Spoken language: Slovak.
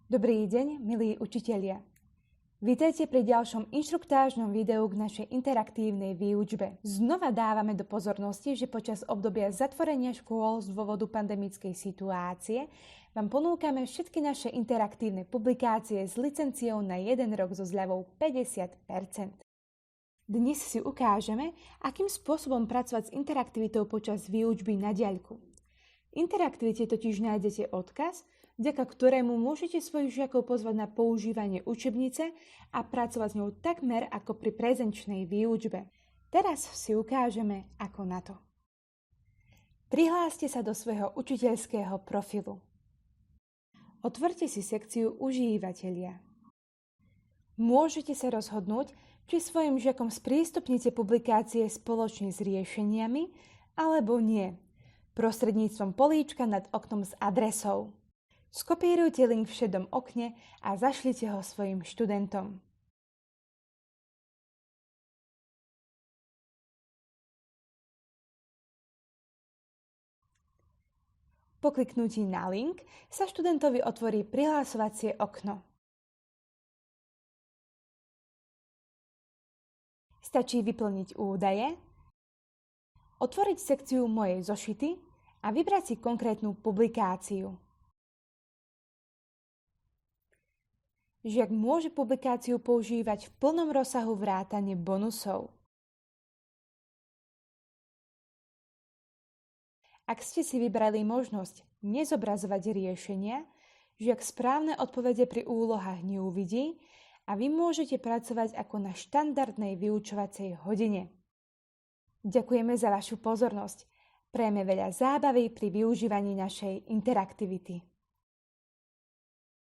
Dobrý deň, milí učitelia. Vítajte pri ďalšom inštruktážnom videu k našej interaktívnej výučbe. Znova dávame do pozornosti, že počas obdobia zatvorenia škôl z dôvodu pandemickej situácie vám ponúkame všetky naše interaktívne publikácie s licenciou na 1 rok so zľavou 50%. Dnes si ukážeme, akým spôsobom pracovať s interaktivitou počas výučby na diaľku. V interaktivite totiž nájdete odkaz, vďaka ktorému môžete svojich žiakov pozvať na používanie učebnice a pracovať s ňou takmer ako pri prezenčnej výučbe. Teraz si ukážeme, ako na to. Prihláste sa do svojho učiteľského profilu. Otvorte si sekciu Užívateľia. Môžete sa rozhodnúť, či svojim žiakom sprístupnite publikácie spoločne s riešeniami, alebo nie, prostredníctvom políčka nad oknom s adresou. Skopírujte link v šedom okne a zašlite ho svojim študentom. Po kliknutí na link sa študentovi otvorí prihlásovacie okno. Stačí vyplniť údaje, otvoriť sekciu Moje zošity a vybrať si konkrétnu publikáciu. Žiak môže publikáciu používať v plnom rozsahu vrátane bonusov. Ak ste si vybrali možnosť nezobrazovať riešenia, žiak správne odpovede pri úlohách neuvidí a vy môžete pracovať ako na štandardnej vyučovacej hodine. Ďakujeme za vašu pozornosť. Prajeme veľa zábavy pri využívaní našej interaktivity.